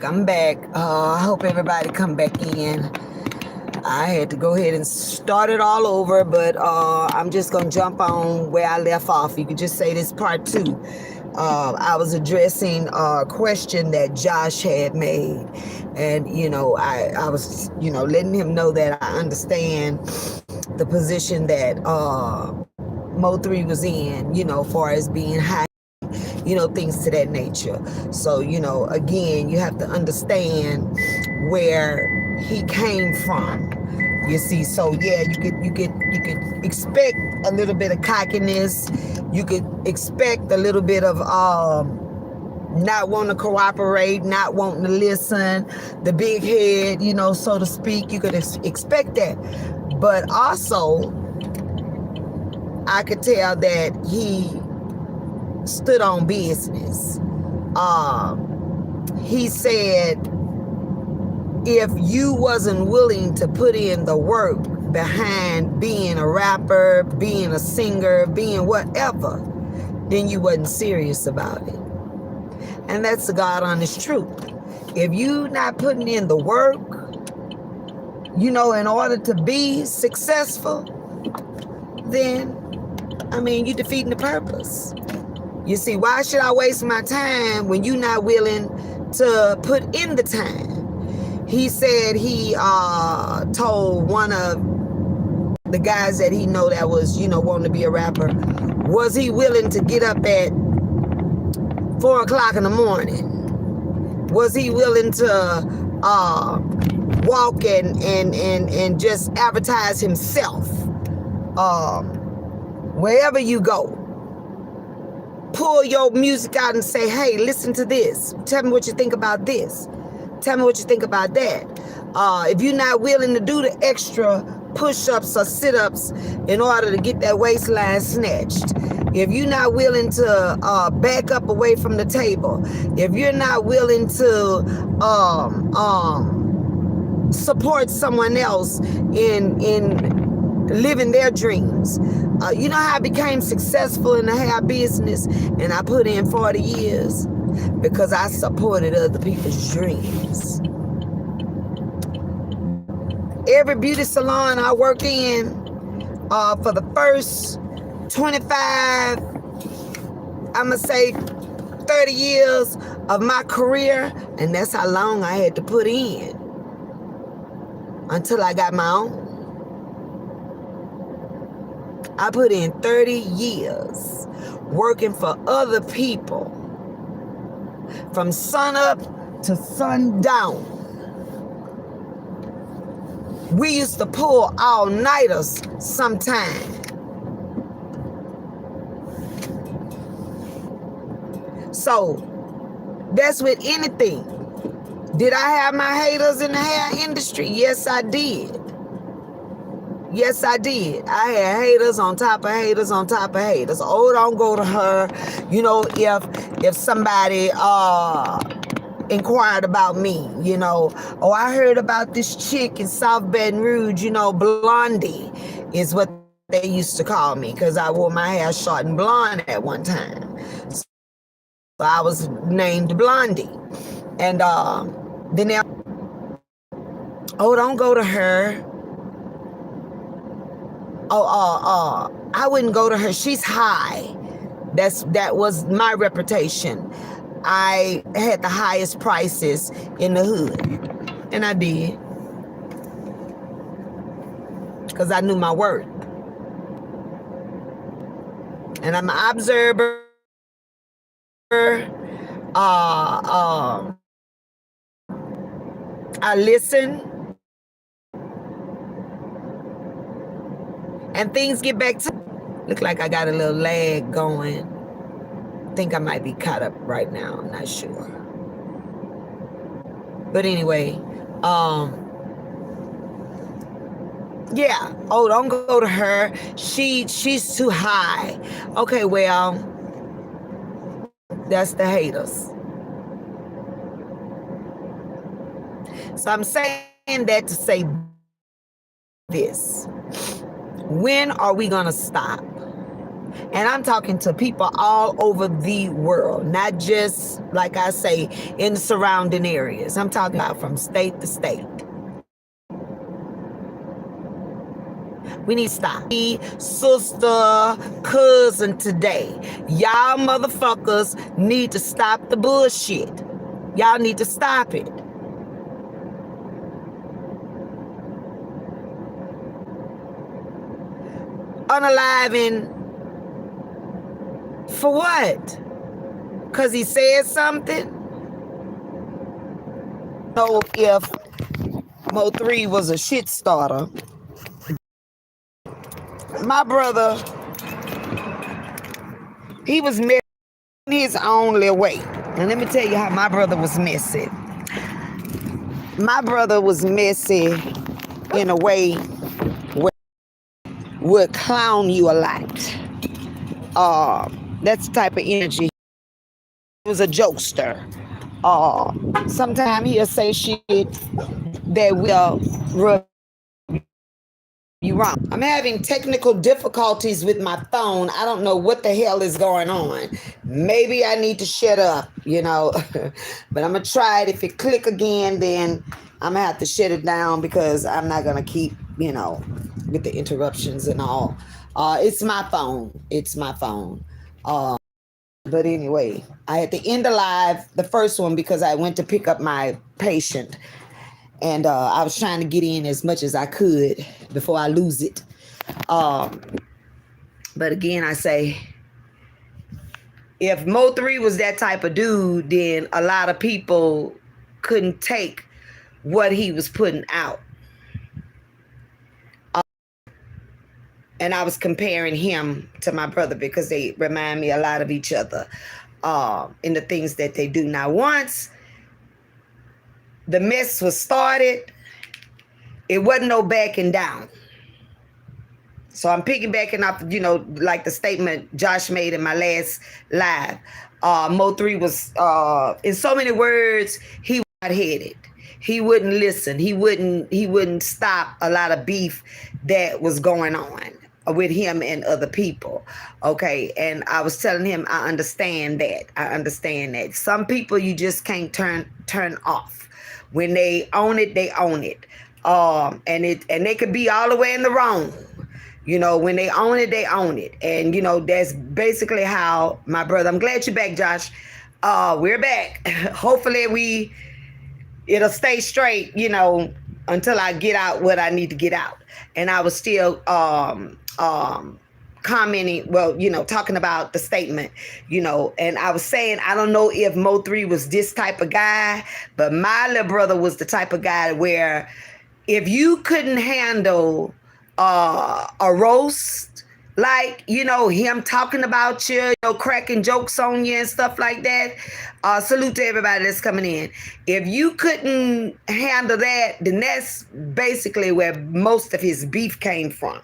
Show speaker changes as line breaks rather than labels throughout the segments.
I'm back. I hope everybody come back in. I had to go ahead and start it all over, but I'm just going to jump on where I left off. You could just say this part two. I was addressing a question that Josh had made. And, I was, letting him know that I understand the position that Mo3 was in, far as being high, things to that nature. So, again, you have to understand where he came from. You see, so yeah, you could expect a little bit of cockiness. You could expect a little bit of not wanting to cooperate, not wanting to listen, the big head, so to speak. You could expect that. But also, I could tell that he stood on business. He said, if you wasn't willing to put in the work behind being a rapper, being a singer, being whatever, then you wasn't serious about it. And that's the God honest truth. If you not putting in the work, in order to be successful, then, you're defeating the purpose. You see, why should I waste my time when you're not willing to put in the time? He said he told one of the guys that he know that was, wanting to be a rapper, was he willing to get up at 4 o'clock in the morning? Was he willing to walk and just advertise himself? Wherever you go, pull your music out and say, hey, listen to this. Tell me what you think about this. Tell me what you think about that. If you're not willing to do the extra push-ups or sit-ups in order to get that waistline snatched, if you're not willing to back up away from the table, if you're not willing to support someone else in living their dreams. You know how I became successful in the hair business and I put in 40 years? Because I supported other people's dreams. Every beauty salon I work in, for the first 25, I'm going to say 30 years of my career, and that's how long I had to put in until I got my own. I put in 30 years working for other people from sun up to sundown. We used to pull all-nighters sometime. So that's with anything. Did I have my haters in the hair industry? Yes, I did. Yes, I did. I had haters on top of haters on top of haters. Oh, don't go to her. If somebody inquired about me, oh, I heard about this chick in South Baton Rouge, Blondie is what they used to call me because I wore my hair short and blonde at one time. So I was named Blondie. And then they, oh, don't go to her. I wouldn't go to her. She's high. That was my reputation. I had the highest prices in the hood. And I did. Because I knew my worth. And I'm an observer. I listen. And things get back to... Look like I got a little lag going. I think I might be caught up right now. I'm not sure. But anyway, yeah. Oh, don't go to her. She's too high. Okay, well, that's the haters. So I'm saying that to say this. When are we going to stop? And I'm talking to people all over the world, not just, like I say, in the surrounding areas. I'm talking about from state to state. We need to stop. Sister, cousin today. Y'all motherfuckers need to stop the bullshit. Y'all need to stop it. Unaliving for what? Because he said something? So if Mo3 was a shit starter, my brother, he was messy in his only way. And let me tell you how my brother was messy. My brother was messy in a way where would clown you a lot. That's the type of energy. He was a jokester. Sometimes he'll say shit that will rub you wrong. I'm having technical difficulties with my phone. I don't know what the hell is going on. Maybe I need to shut up, but I'm gonna try it. If it click again, then I'm gonna have to shut it down because I'm not gonna keep, with the interruptions and all. It's my phone. But anyway, I had to end the live, the first one, because I went to pick up my patient. And I was trying to get in as much as I could before I lose it. But again, I say, if Mo3 was that type of dude, then a lot of people couldn't take what he was putting out. And I was comparing him to my brother because they remind me a lot of each other in the things that they do. Now, once the mess was started, it wasn't no backing down. So I'm piggybacking off, like the statement Josh made in my last live. Mo3 was, in so many words, he was hot-headed. He wouldn't listen. He wouldn't stop a lot of beef that was going on with him and other people. Okay. And I was telling him, I understand that. Some people you just can't turn off. When they own it, they own it. And they could be all the way in the wrong. When they own it, they own it. And, that's basically how my brother, I'm glad you're back, Josh. We're back. Hopefully it'll stay straight, until I get out what I need to get out. And I was still commenting, talking about the statement, and I was saying, I don't know if Mo3 was this type of guy, but my little brother was the type of guy where if you couldn't handle a roast, like, him talking about you, cracking jokes on you and stuff like that. Salute to everybody that's coming in. If you couldn't handle that, then that's basically where most of his beef came from.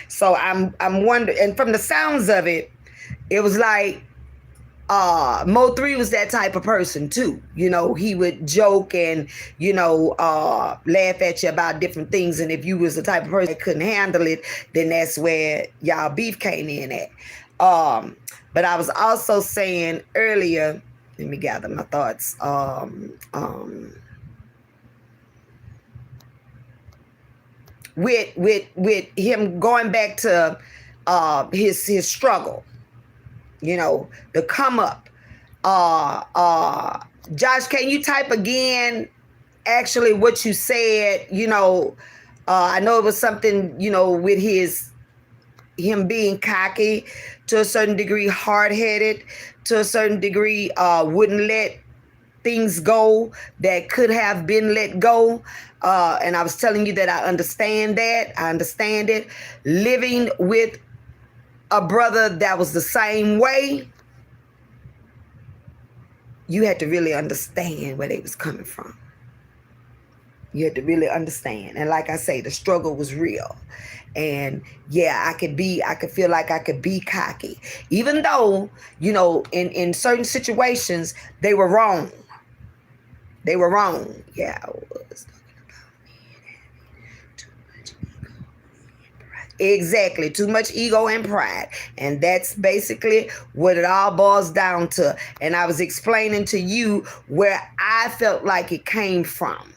So I'm wondering, and from the sounds of it, it was like Mo3 was that type of person too. He would joke and, laugh at you about different things. And if you was the type of person that couldn't handle it, then that's where y'all beef came in at. But I was also saying earlier, let me gather my thoughts. With him going back to his struggle, the come up. Josh, can you type again actually what you said? I know it was something, with him being cocky to a certain degree, hard-headed to a certain degree, wouldn't let things go that could have been let go. And I was telling you that I understand that. I understand it. Living with a brother that was the same way, you had to really understand where they was coming from. You had to really understand. And like I say, the struggle was real. And yeah, I could feel like I could be cocky. Even though, in certain situations, they were wrong. They were wrong. Yeah, I was talking about me and having too much ego and pride. Exactly. Too much ego and pride. And that's basically what it all boils down to. And I was explaining to you where I felt like it came from.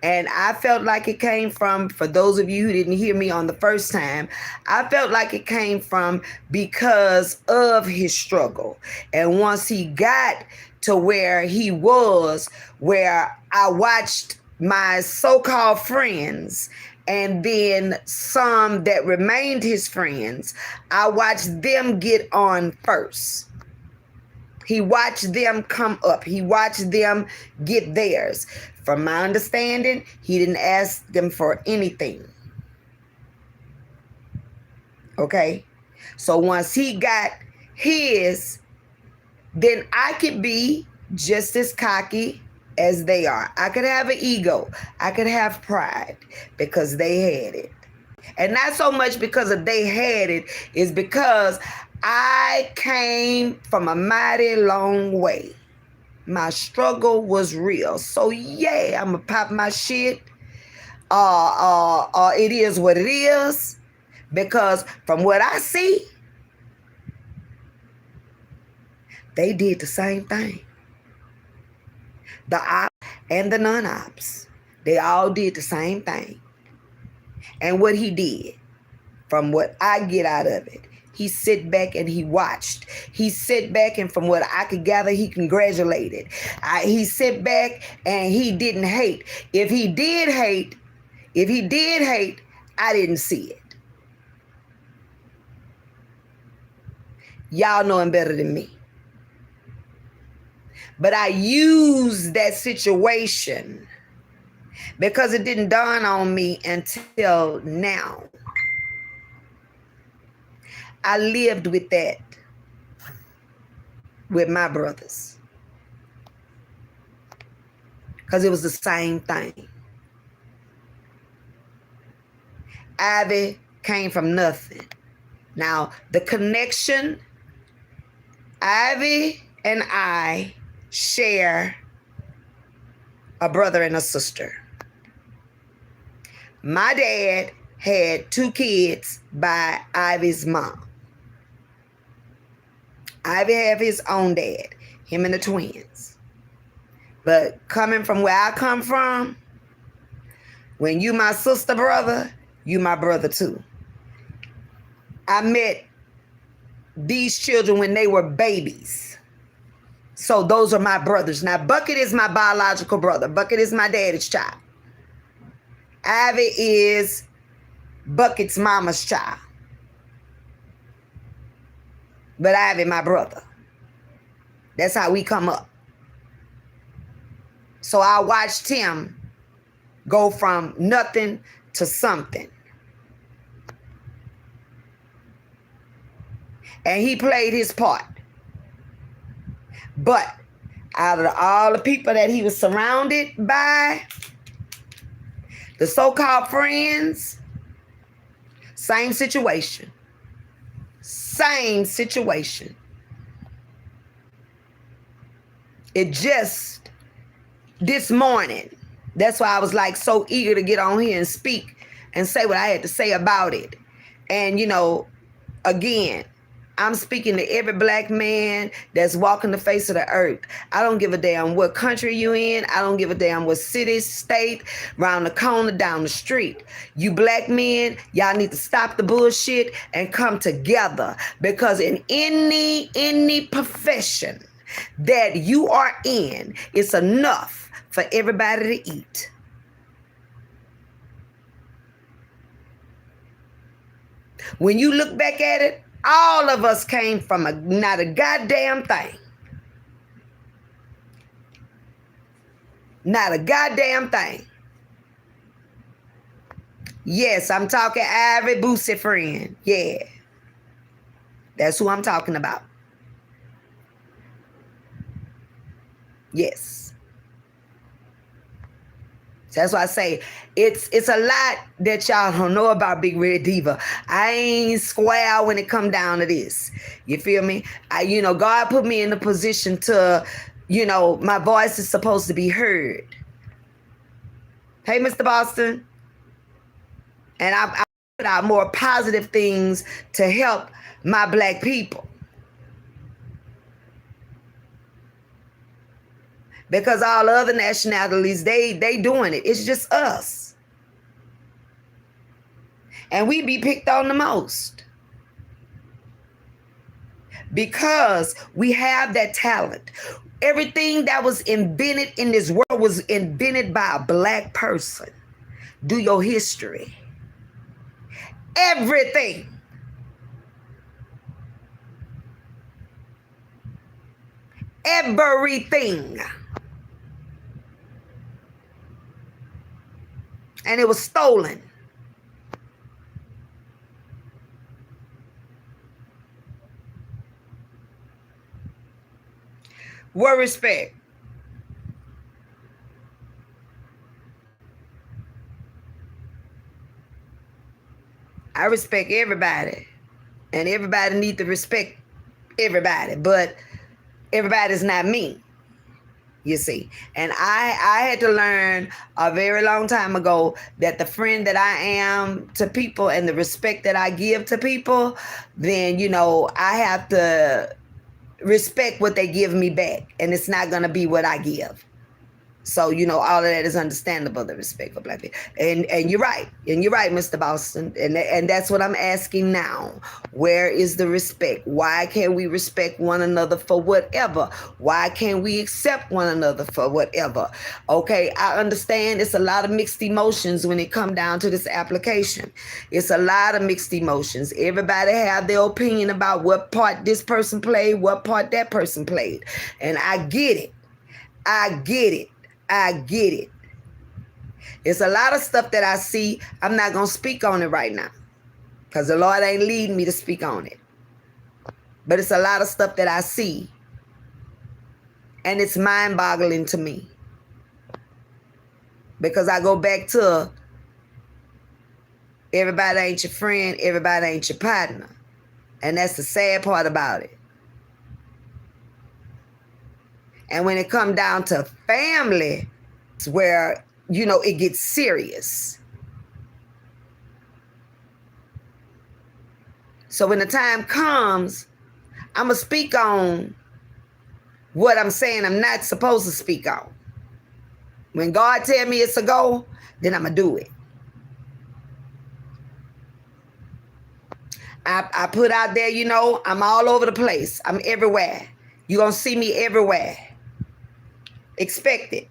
And I felt like it came from, for those of you who didn't hear me on the first time, I felt like it came from because of his struggle. And once he got to where he was, where I watched my so-called friends and then some that remained his friends, I watched them get on first. He watched them come up. He watched them get theirs. From my understanding, he didn't ask them for anything. Okay? So once he got his, then I could be just as cocky as they are. I could have an ego. I could have pride because they had it. And not so much because of they had it, is because I came from a mighty long way. My struggle was real. So yeah, I'm gonna pop my shit. It is what it is. Because from what I see, they did the same thing. The ops and the non-ops, they all did the same thing. And what he did, from what I get out of it, he sit back and he watched. He sit back and from what I could gather, he congratulated. He sit back and he didn't hate. If he did hate, I didn't see it. Y'all know him better than me. But I used that situation because it didn't dawn on me until now. I lived with that with my brothers because it was the same thing. Ivy came from nothing. Now, the connection, Ivy and I share a brother and a sister. My dad had 2 kids by Ivy's mom. Ivy have his own dad, him and the twins. But coming from where I come from, when you my sister brother, you my brother too. I met these children when they were babies. So those are my brothers. Now, Bucket is my biological brother. Bucket is my daddy's child. Ivy is Bucket's mama's child. But Ivy, my brother. That's how we come up. So I watched him go from nothing to something. And he played his part. But out of all the people that he was surrounded by, the so-called friends, same situation. Same situation. It just, this morning, that's why I was like so eager to get on here and speak and say what I had to say about it. And, you know, again, I'm speaking to every black man that's walking the face of the earth. I don't give a damn what country you in. I don't give a damn what city, state, round the corner, down the street. You black men, y'all need to stop the bullshit and come together. Because in any profession that you are in, it's enough for everybody to eat. When you look back at it, all of us came from not a goddamn thing. Not a goddamn thing. Yes, I'm talking Ivy Boosie friend. Yeah. That's who I'm talking about. Yes. So that's why I say it's a lot that y'all don't know about Big Red Diva. I ain't square when it come down to this. You feel me? God put me in a position to, my voice is supposed to be heard. Hey, Mr. Boston. And I put out more positive things to help my black people. Because all other nationalities, they doing it. It's just us. And we be picked on the most. Because we have that talent. Everything that was invented in this world was invented by a black person. Do your history. Everything. Everything. And it was stolen. What respect? I respect everybody. And everybody need to respect everybody. But everybody's not me. You see. And I had to learn a very long time ago that the friend that I am to people and the respect that I give to people, then, you know, I have to respect what they give me back. And it's not going to be what I give. So, you know, all of that is understandable, the respect for black people. And you're right. And you're right, Mr. Boston. And that's what I'm asking now. Where is the respect? Why can't we respect one another for whatever? Why can't we accept one another for whatever? Okay, I understand it's a lot of mixed emotions when it come down to this application. It's a lot of mixed emotions. Everybody have their opinion about what part this person played, what part that person played. And I get it. I get it. I get it. It's a lot of stuff that I see. I'm not going to speak on it right now because the Lord ain't leading me to speak on it. But it's a lot of stuff that I see. And it's mind-boggling to me. Because I go back to everybody ain't your friend, everybody ain't your partner. And that's the sad part about it. And when it comes down to family, it's where, you know, it gets serious. So when the time comes, I'm going to speak on what I'm saying I'm not supposed to speak on. When God tell me it's a go, then I'm going to do it. I put out there, you know, I'm all over the place. I'm everywhere. You're going to see me everywhere. Expect it.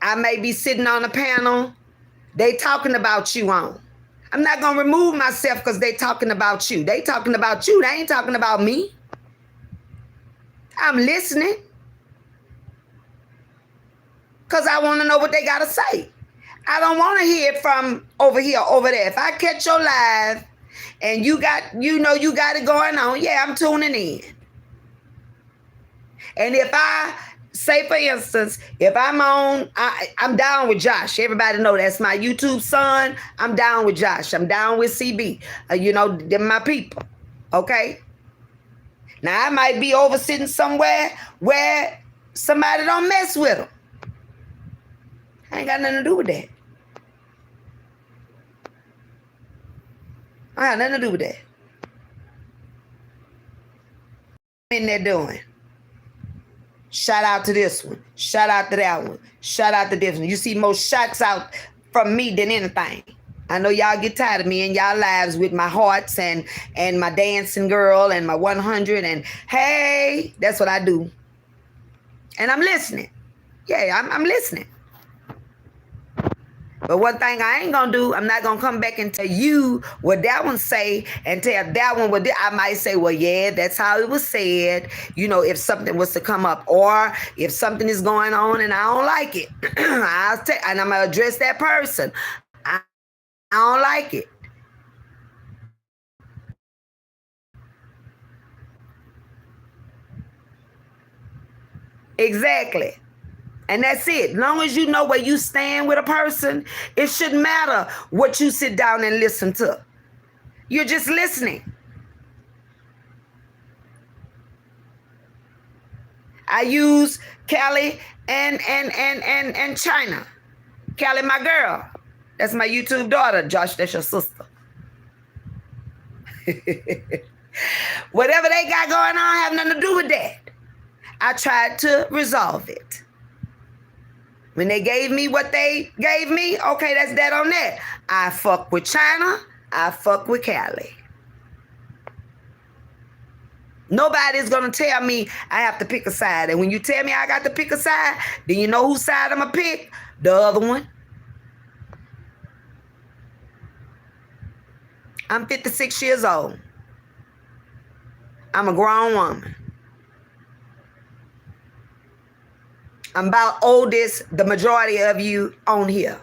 I may be sitting on a panel. They talking about you on. I'm not going to remove myself because they talking about you. They talking about you. They ain't talking about me. I'm listening. Because I want to know what they got to say. I don't want to hear it from over here, over there. If I catch your live and you got, you know, you got it going on, yeah, I'm tuning in. And if I say, for instance, if I'm on, I'm down with Josh. Everybody know that's my YouTube son. I'm down with Josh. I'm down with CB. You know, they're my people. Okay? Now, I might be over sitting somewhere where somebody don't mess with them. I ain't got nothing to do with that. I got nothing to do with that. What in there doing? Shout out to this one. Shout out to that one. Shout out to this one. You see more shots out from me than anything. I know y'all get tired of me in y'all lives with my hearts and my dancing girl and my 100 and hey, that's what I do. And I'm listening. Yeah, I'm listening. But one thing I ain't gonna do, I'm not gonna come back and tell you what that one say and tell that one what I might say, well, yeah, that's how it was said. You know, if something was to come up or if something is going on and I don't like it, and I'm gonna address that person. I don't like it. Exactly. And that's it. As long as you know where you stand with a person, it shouldn't matter what you sit down and listen to. You're just listening. I use Kelly and China. Kelly, my girl. That's my YouTube daughter, Josh. That's your sister. Whatever they got going on have nothing to do with that. I tried to resolve it. When they gave me what they gave me, okay, that's that on that. I fuck with China. I fuck with Cali. Nobody's going to tell me I have to pick a side. And when you tell me I got to pick a side, then you know whose side I'm going to pick? The other one. I'm 56 years old. I'm a grown woman. I'm about oldest, the majority of you on here.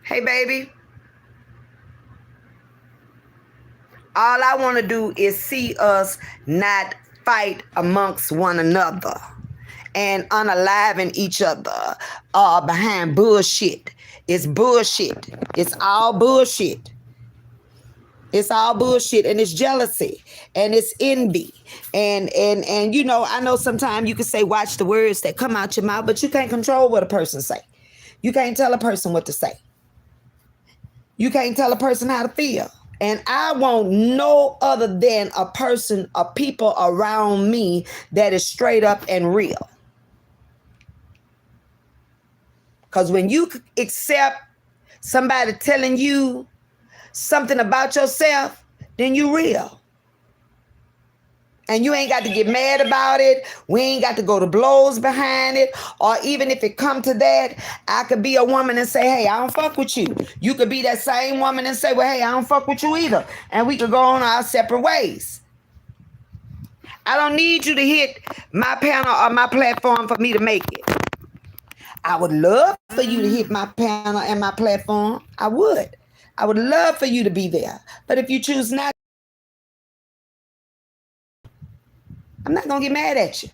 Hey, baby. All I want to do is see us not fight amongst one another and unaliving each other behind bullshit. It's bullshit. It's all bullshit. It's all bullshit, and it's jealousy, and it's envy, and you know, I know sometimes you can say watch the words that come out your mouth, but you can't control what a person say. You can't tell a person what to say. You can't tell a person how to feel. And I want no other than a person or people around me that is straight up and real. Because when you accept somebody telling you something about yourself, then you real. And you ain't got to get mad about it. We ain't got to go to blows behind it. Or even if it come to that, I could be a woman and say, hey, I don't fuck with you. You could be that same woman and say, well, hey, I don't fuck with you either. And we could go on our separate ways. I don't need you to hit my panel or my platform for me to make it. I would love for you to hit my panel and my platform. I would. I would love for you to be there. But if you choose not, I'm not going to get mad at you.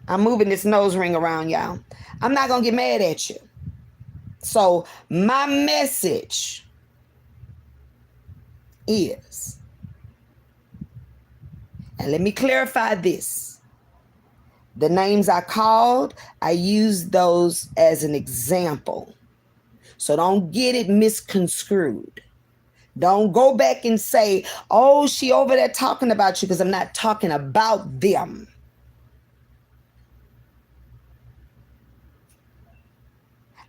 I'm moving this nose ring around, y'all. I'm not going to get mad at you. So my message is, and let me clarify this. The names I called, I used those as an example. So don't get it misconstrued. Don't go back and say, oh, she over there talking about you, because I'm not talking about them.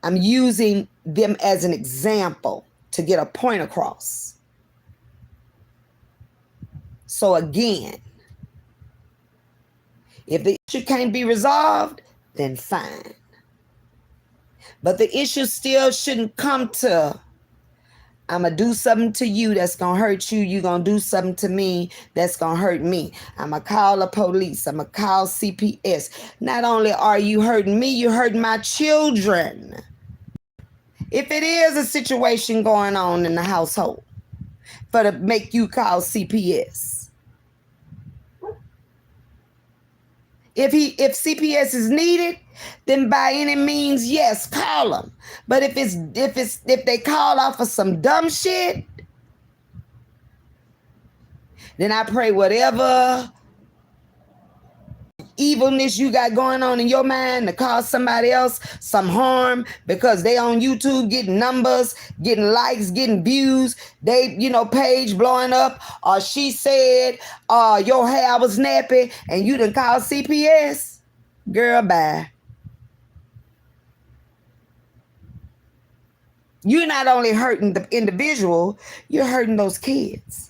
I'm using them as an example to get a point across. So again, if the issue can't be resolved, then fine. But the issue still shouldn't come to, I'm going to do something to you that's going to hurt you. You're going to do something to me that's going to hurt me. I'm going to call the police. I'm going to call CPS. Not only are you hurting me, you're hurting my children. If it is a situation going on in the household for to make you call CPS. If CPS is needed, then by any means, yes, call them. But if they call off of some dumb shit, then I pray whatever evilness you got going on in your mind to cause somebody else some harm because they on YouTube getting numbers, getting likes, getting views, they, page blowing up, or she said, your hair was nappy and you done call CPS. Girl, bye. You're not only hurting the individual, you're hurting those kids.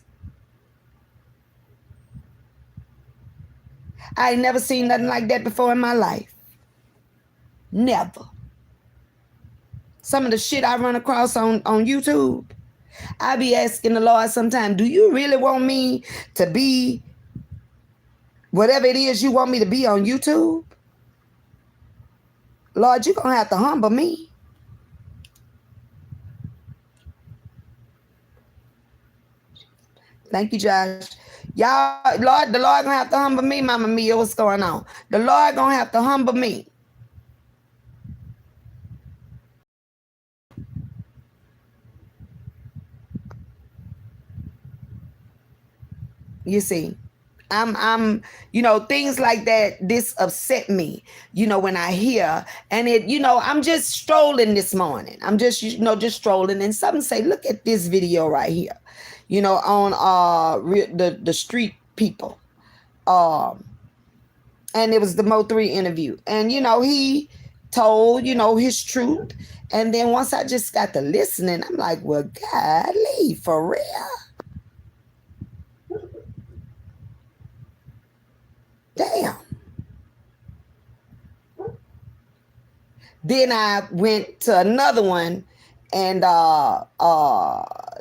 I ain't never seen nothing like that before in my life. Never. Some of the shit I run across on YouTube, I be asking the Lord sometimes, do you really want me to be whatever it is you want me to be on YouTube? Lord, you're going to have to humble me. Thank you, Josh. Y'all, the Lord gonna have to humble me, Mama Mia. What's going on? The Lord gonna have to humble me. You see, I'm, things like that. This upset me, when I hear, and I'm just strolling this morning. I'm just, just strolling, and something say, look at this video right here, on the street people, and it was the Mo3 interview, and he told his truth, and then once I just got to listening, I'm like, well, golly, for real. Damn. Then I went to another one, and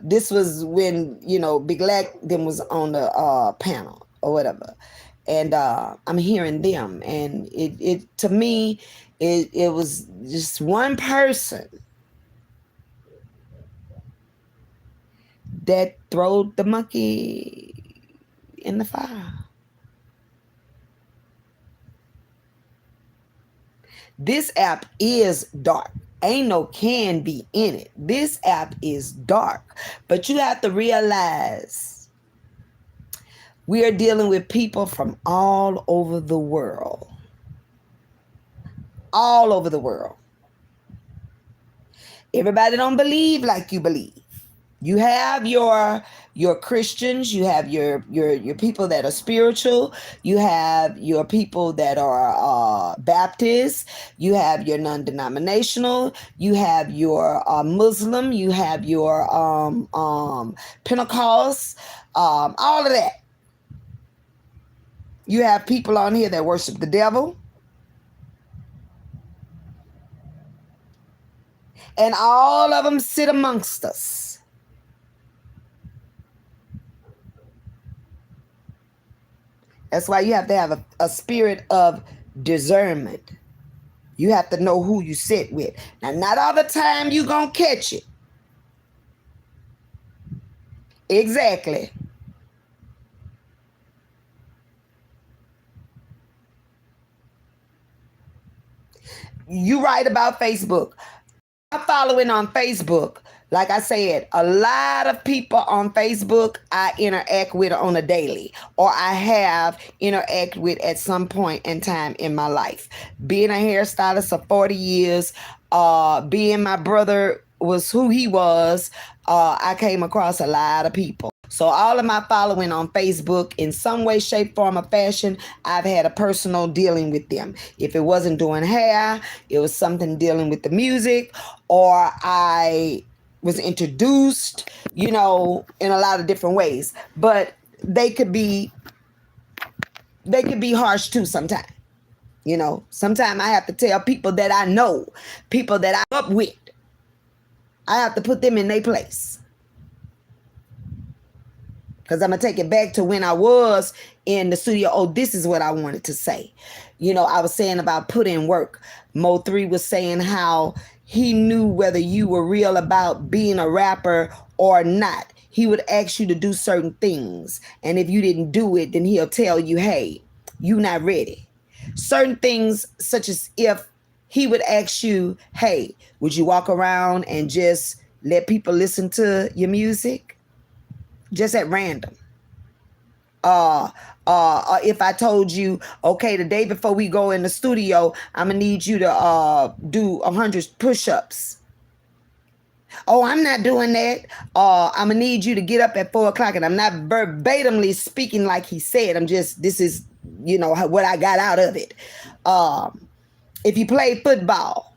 this was when Big Lack them was on the panel or whatever, and I'm hearing them, and it to me it was just one person that throwed the monkey in the fire. This app is dark. Ain't no can be in it. This app is dark. But you have to realize we are dealing with people from all over the world. All over the world. Everybody don't believe like you believe. You have your Christians, you have your people that are spiritual, you have your people that are Baptist, you have your non-denominational, you have your Muslim, you have your Pentecost, all of that. You have people on here that worship the devil. And all of them sit amongst us. That's why you have to have a spirit of discernment. You have to know who you sit with. Now, not all the time you gonna catch it. Exactly. You right about Facebook. I'm following on Facebook. Like I said, a lot of people on Facebook I interact with on a daily, or I have interacted with at some point in time in my life. Being a hairstylist for 40 years, being my brother was who he was, I came across a lot of people. So all of my following on Facebook, in some way, shape, form, or fashion, I've had a personal dealing with them. If it wasn't doing hair, it was something dealing with the music, or I was introduced, in a lot of different ways. But they could be harsh too sometimes. Sometimes I have to tell people that I know, people that I'm up with, I have to put them in their place. Because I'm going to take it back to when I was in the studio. Oh, this is what I wanted to say. I was saying about put in work. Mo3 was saying how he knew whether you were real about being a rapper or not. He would ask you to do certain things. And if you didn't do it, then he'll tell you, hey, you not ready. Certain things, such as if he would ask you, hey, would you walk around and just let people listen to your music? Just at random. If I told you, okay, the day before we go in the studio, I'm gonna need you to do 100 push-ups. Oh, I'm not doing that. I'm gonna need you to get up at 4:00, and I'm not verbatimly speaking like he said. This is what I got out of it. If you play football,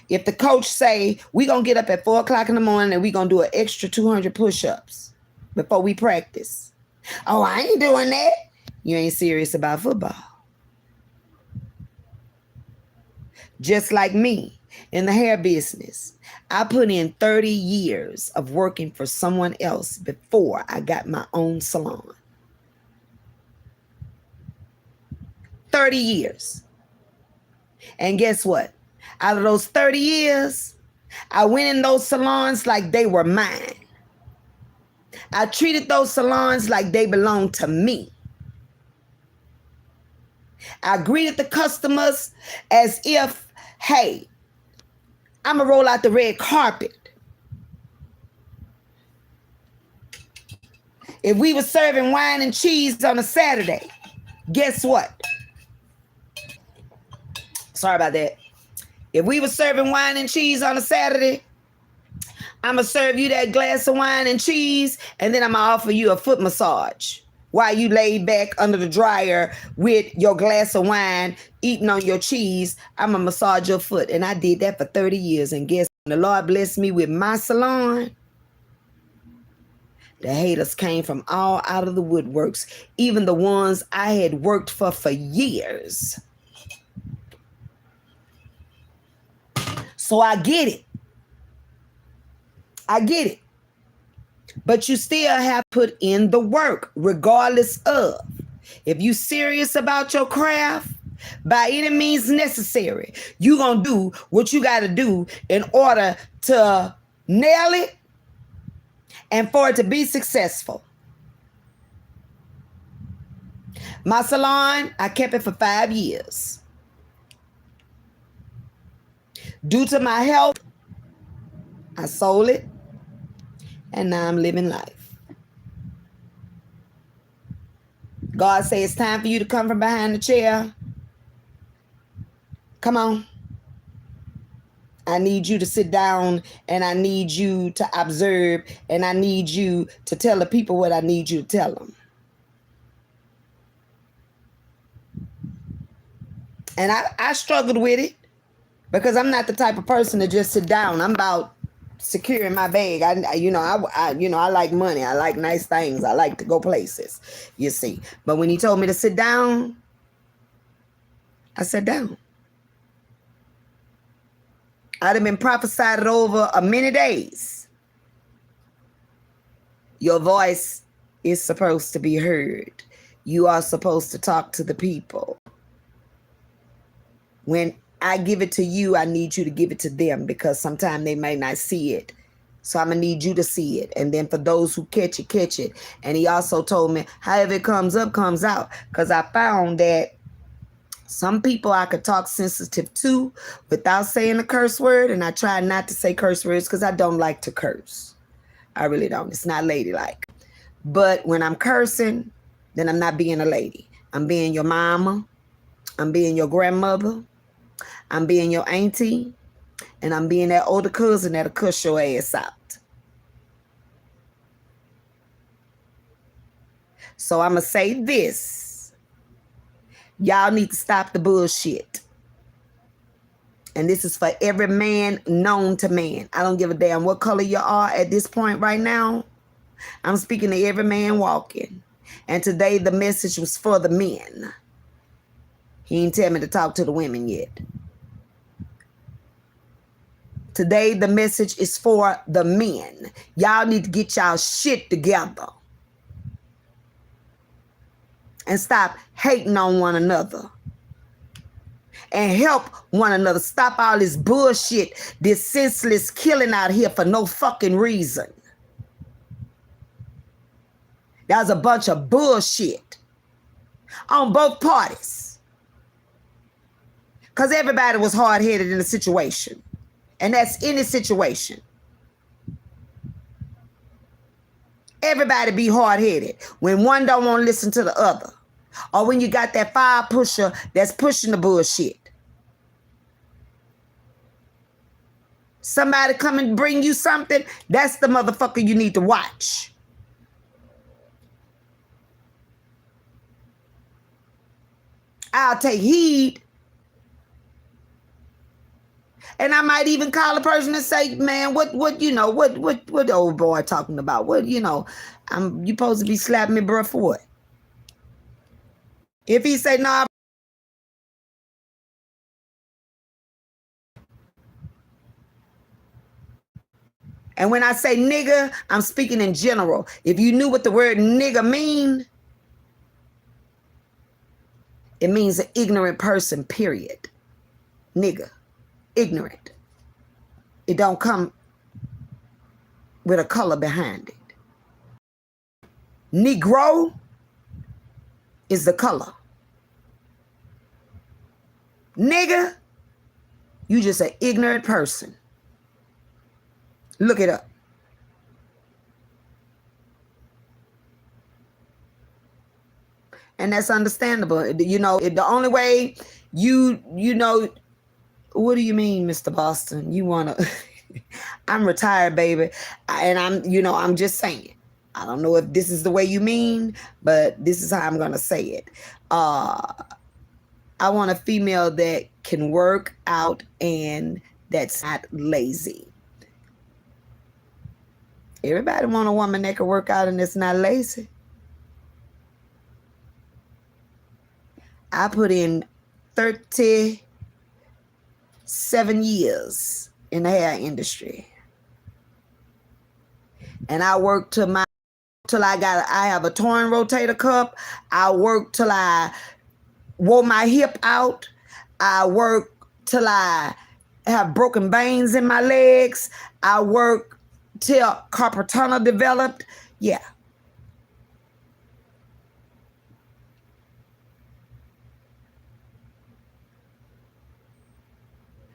if the coach say we gonna get up at 4:00 in the morning and we gonna do an extra 200 push-ups before we practice. Oh, I ain't doing that. You ain't serious about football. Just like me in the hair business, I put in 30 years of working for someone else before I got my own salon. 30 years. And guess what? Out of those 30 years, I went in those salons like they were mine. I treated those salons like they belonged to me. I greeted the customers as if, hey, I'm going to roll out the red carpet. If we were serving wine and cheese on a Saturday, guess what? Sorry about that. If we were serving wine and cheese on a Saturday, I'm going to serve you that glass of wine and cheese, and then I'm going to offer you a foot massage while you lay back under the dryer with your glass of wine, eating on your cheese. I'm going to massage your foot. And I did that for 30 years. And guess what? The Lord blessed me with my salon. The haters came from all out of the woodworks, even the ones I had worked for years. So I get it. I get it. But you still have to put in the work, regardless of. If you serious about your craft, by any means necessary, you going to do what you got to do in order to nail it and for it to be successful. My salon, I kept it for 5 years. Due to my health, I sold it, and now I'm living life. God says it's time for you to come from behind the chair. Come on. I need you to sit down, and I need you to observe, and I need you to tell the people what I need you to tell them. And I struggled with it because I'm not the type of person to just sit down. I'm about securing my bag. I like money. I like nice things. I like to go places, you see. But when he told me to sit down, I sat down. I'd have been prophesied over many days. Your voice is supposed to be heard. You are supposed to talk to the people. When I give it to you, I need you to give it to them because sometimes they may not see it. So I'm going to need you to see it. And then for those who catch it, catch it. And he also told me, however it comes up, comes out. Because I found that some people I could talk sensitive to without saying a curse word. And I try not to say curse words because I don't like to curse. I really don't. It's not ladylike. But when I'm cursing, then I'm not being a lady. I'm being your mama. I'm being your grandmother. I'm being your auntie, and I'm being that older cousin that'll cuss your ass out. So I'm going to say this. Y'all need to stop the bullshit. And this is for every man known to man. I don't give a damn what color you are at this point right now. I'm speaking to every man walking. And today the message was for the men. He didn't tell me to talk to the women yet. Today, the message is for the men. Y'all need to get y'all shit together. And stop hating on one another. And help one another. Stop all this bullshit, this senseless killing out here for no fucking reason. That was a bunch of bullshit on both parties. Because everybody was hard-headed in the situation. And that's any situation. Everybody be hard-headed when one don't want to listen to the other. Or when you got that fire pusher that's pushing the bullshit. Somebody come and bring you something, that's the motherfucker you need to watch. I'll take heed. And I might even call a person and say, man, what the old boy talking about? You supposed to be slapping me, bro, for what? If he say, nah. And when I say nigga, I'm speaking in general. If you knew what the word nigga mean, it means an ignorant person, period. Nigga. Ignorant. It don't come with a color behind it. Negro is the color. Nigga, you just an ignorant person. Look it up. And that's understandable. You know, the only way you know, what do you mean, Mr. Boston? You want to, I'm retired, baby. And I'm just saying. I don't know if this is the way you mean, but this is how I'm going to say it. I want a female that can work out and that's not lazy. Everybody want a woman that can work out and that's not lazy. I put in 37 years in the hair industry. And I worked till I have a torn rotator cuff. I worked till I wore my hip out. I worked till I have broken veins in my legs. I worked till carpal tunnel developed. Yeah.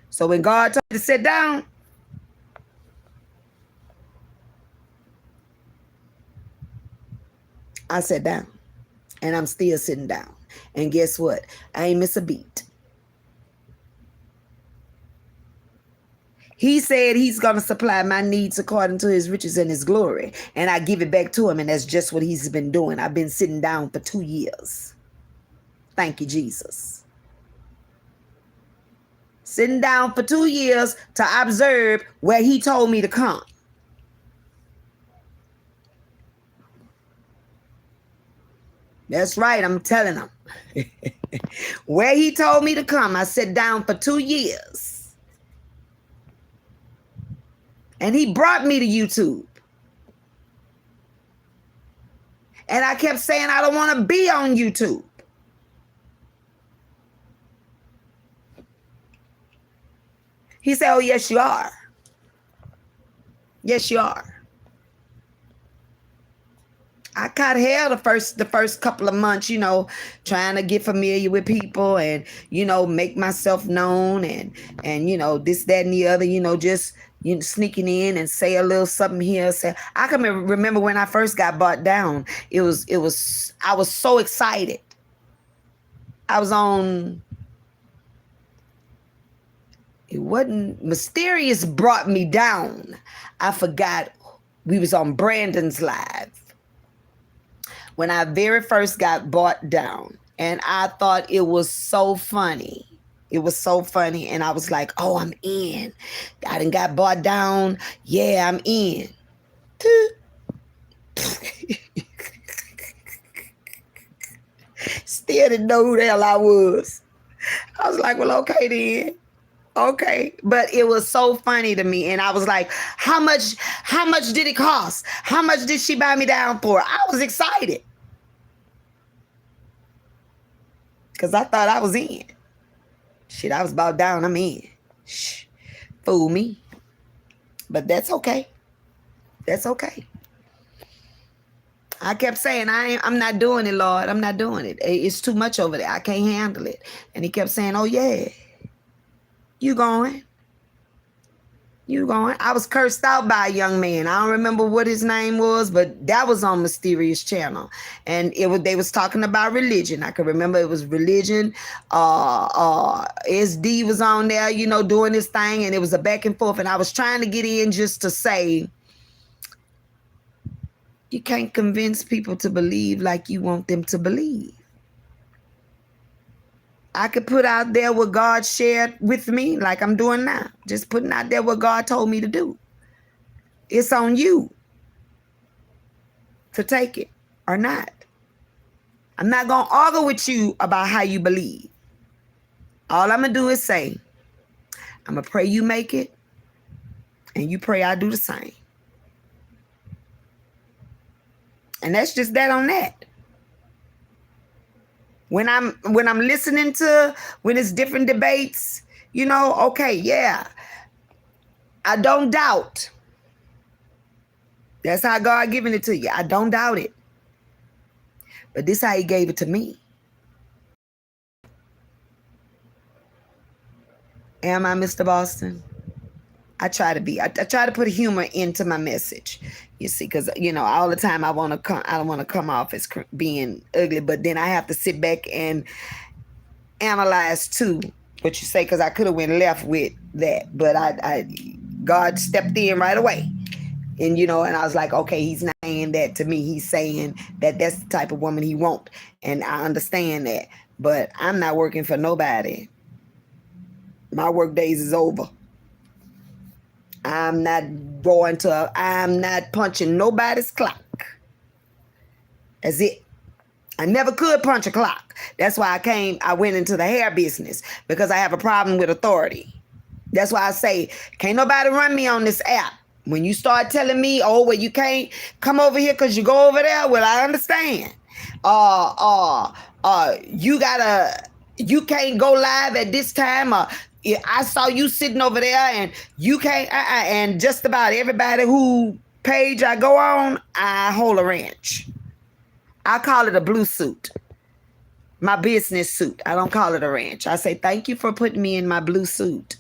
So when God told me to sit down, I sat down. And I'm still sitting down. And guess what? I ain't miss a beat. He said he's going to supply my needs according to his riches and his glory. And I give it back to him. And that's just what he's been doing. I've been sitting down for 2 years. Thank you, Jesus. Sitting down for 2 years to observe where he told me to come. That's right. I'm telling him. Where he told me to come, I sat down for 2 years. And he brought me to YouTube. And I kept saying, I don't want to be on YouTube. He said, oh, yes, you are. Yes, you are. I cut hair the first couple of months, you know, trying to get familiar with people and, you know, make myself known and you know, this, that, and the other, you know, just sneaking in and say a little something here. Say, I can remember when I first got bought down. I was so excited. I was on. It wasn't Mysterious brought me down. I forgot we was on Brandon's Live when I very first got bought down, and I thought it was so funny. It was so funny, and I was like, oh, I'm in. I done got bought down. Yeah, I'm in. Still didn't know who the hell I was. I was like, well, okay then. Okay. But it was so funny to me. And I was like, how much did it cost? How much did she buy me down for? I was excited. Because I thought I was in. Shit, I was about down. I'm in. Shh. Fool me. But that's okay. That's okay. I kept saying, I'm not doing it, Lord. I'm not doing it. It's too much over there. I can't handle it. And he kept saying, oh, yeah. You going. You going. I was cursed out by a young man. I don't remember what his name was, but that was on Mysterious Channel. And they was talking about religion. I can remember it was religion. SD was on there, you know, doing this thing. And it was a back and forth. And I was trying to get in just to say, you can't convince people to believe like you want them to believe. I could put out there what God shared with me like I'm doing now. Just putting out there what God told me to do. It's on you to take it or not. I'm not going to argue with you about how you believe. All I'm going to do is say, I'm going to pray you make it, and you pray I do the same. And that's just that on that. When I'm listening to, when it's different debates, you know, okay, yeah. I don't doubt. That's how God giving it to you. I don't doubt it. But this how he gave it to me. Am I Mr. Boston? I try to be. I try to put humor into my message. You see, because all the time I want to come. I don't want to come off as being ugly, but then I have to sit back and analyze too what you say, because I could have went left with that, but God stepped in right away, and and I was like, okay, he's not saying that to me. He's saying that that's the type of woman he want, and I understand that. But I'm not working for nobody. My work days is over. I'm not punching nobody's clock. That's it. I never could punch a clock. That's why I went into the hair business, because I have a problem with authority. That's why I say, can't nobody run me on this app. When you start telling me, oh, well, you can't come over here because you go over there, well, I understand. You can't go live at this time, I saw you sitting over there and you can't, and just about everybody who page I go on, I hold a ranch. I call it a blue suit, my business suit. I don't call it a ranch. I say, thank you for putting me in my blue suit.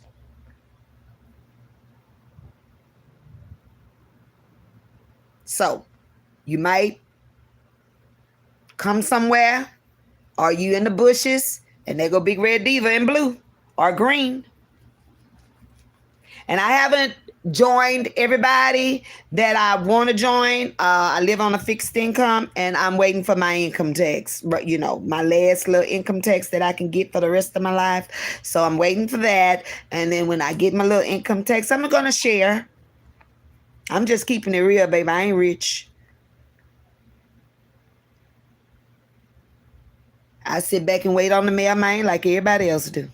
So you might come somewhere, or you in the bushes, and there go Big Red Diva in blue or green. And I haven't joined everybody that I want to join. I live on a fixed income, and I'm waiting for my income tax, but my last little income tax that I can get for the rest of my life. So I'm waiting for that. And then when I get my little income tax, I'm going to share. I'm just keeping it real, baby. I ain't rich. I sit back and wait on the mailman like everybody else do.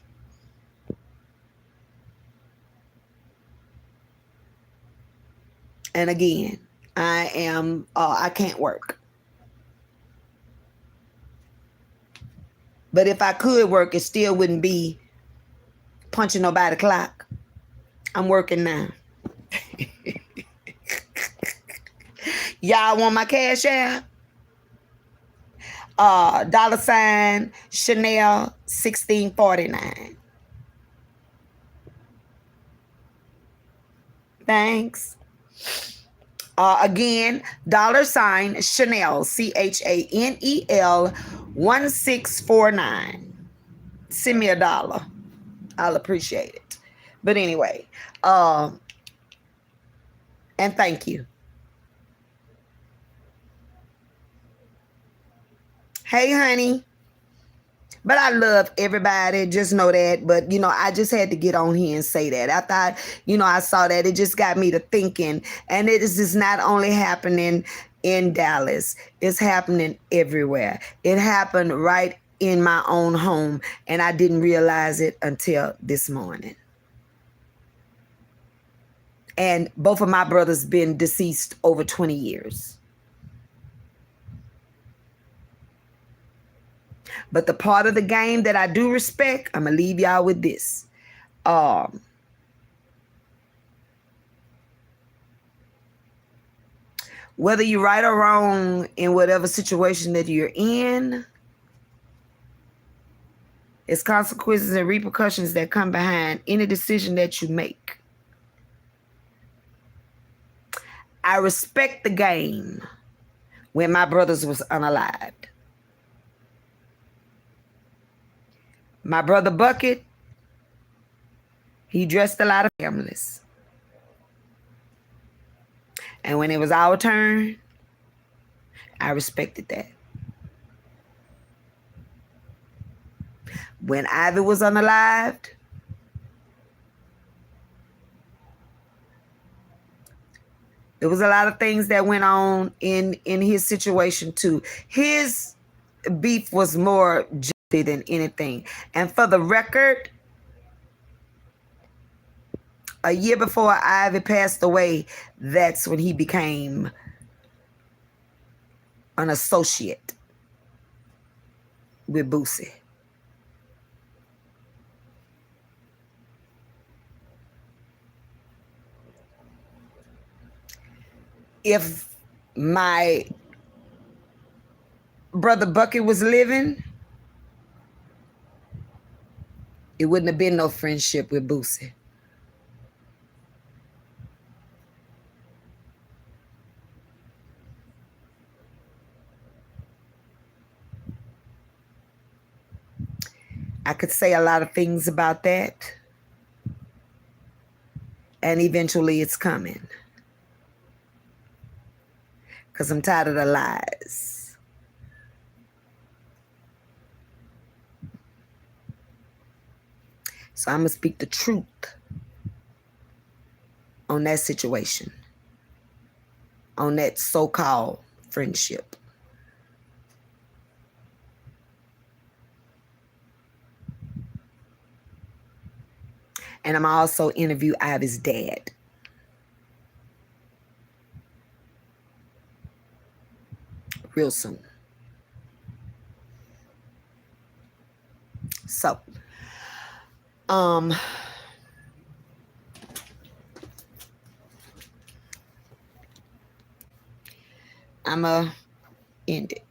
And again, I can't work. But if I could work, it still wouldn't be punching nobody clock. I'm working now. Y'all want my cash app? $ Chanel 1649. Thanks. Again, $ Chanel CHANEL 1649. Send me $1. I'll appreciate it. But anyway, and thank you. Hey, honey. But I love everybody. Just know that. But, I just had to get on here and say that. After I saw that, it just got me to thinking. And it is just not only happening in Dallas. It's happening everywhere. It happened right in my own home. And I didn't realize it until this morning. And both of my brothers been deceased over 20 years. But the part of the game that I do respect, I'm going to leave y'all with this. Whether you're right or wrong in whatever situation that you're in, it's consequences and repercussions that come behind any decision that you make. I respect the game when my brothers was unalived. My brother Bucket, he dressed a lot of families. And when it was our turn, I respected that. When Ivy was unalived, there was a lot of things that went on in his situation too. His beef was more than anything. And for the record, a year before Ivy passed away, that's when he became an associate with Boosie. If my brother Bucket was living, it wouldn't have been no friendship with Boosie. I could say a lot of things about that. And eventually it's coming. Because I'm tired of the lies. So I'm going to speak the truth on that situation. On that so-called friendship. And I'm also interview Ivy's dad. Real soon. So, I'ma end it.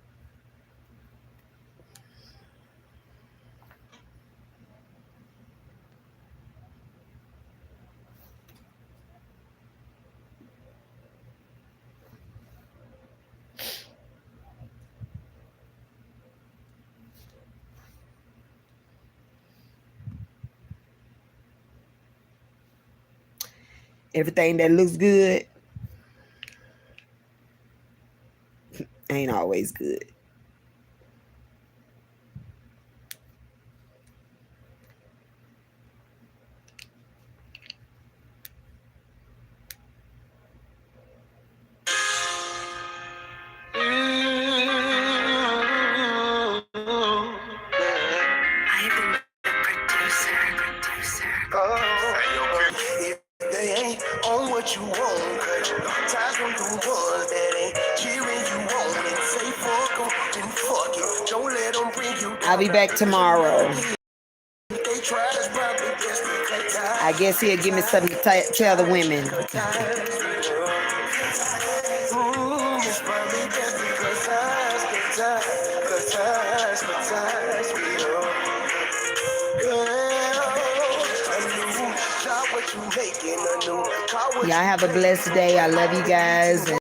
Everything that looks good ain't always good.
You want, cause times from the ones that ain't cheering you on and say fuck them, then fuck it. Don't let them bring you down.
I'll be back tomorrow. I guess he'll give me something to tell the women. Y'all have a blessed day. I love you guys. And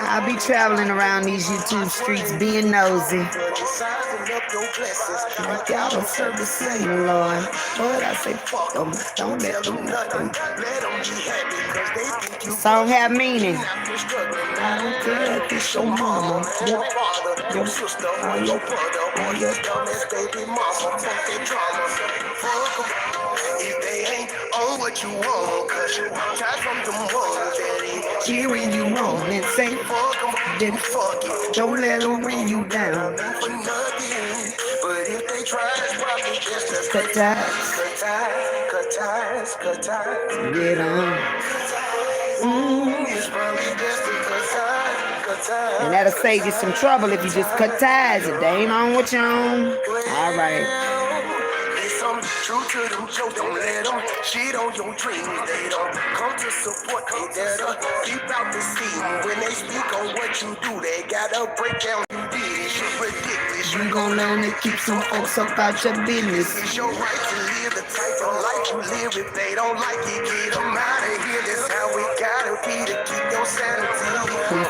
I'll be traveling around these YouTube streets being nosy. Y'all don't serve the same, Lord. Lord, I say fuck them. Don't let them nothing. Song have meaning. I don't care if it's your mama, your father, your sister, or your brother, or your dumbest baby mama. Fuck that drama. Fuck them. If they ain't on what you want, cause you tired from them ones that ain't cheering you on and say fuck them, then fuck it. Don't let them bring you down for nothing. But if they try, it's probably best to cut ties, cut ties, cut ties, cut ties. Get on. It's probably best to cut ties, cut ties. And that'll save you some trouble if you just cut ties. If they ain't on what you're on. All right. True to them jokes, don't let them shit on your dreams. They don't come to support, they there to keep out the scene. When they speak on what you do, they gotta break down you did it. Shit ridiculous. You gon' learn to keep some folks up out your business. It's your right to live the type of life you live. If they don't like it, get them out of here. That's how we gotta be to keep your sanity.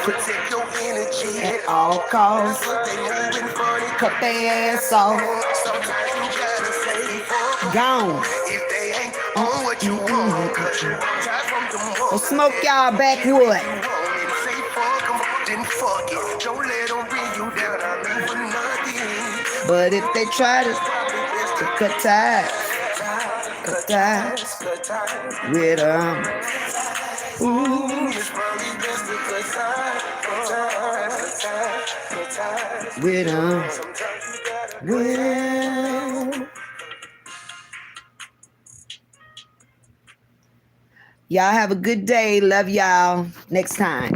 Protect your energy at all costs. They moving funny, cut their ass off. Sometimes you gotta say gone. If they ain't on what you want, so smoke y'all backwood. Say fuck them, then fuck it. Don't let them bring you down. I mean for nothing. But if they try to cut ties, cut ties with them. Ooh, it's probably best to cut ties with them. Well. Y'all have a good day. Love y'all. Next time.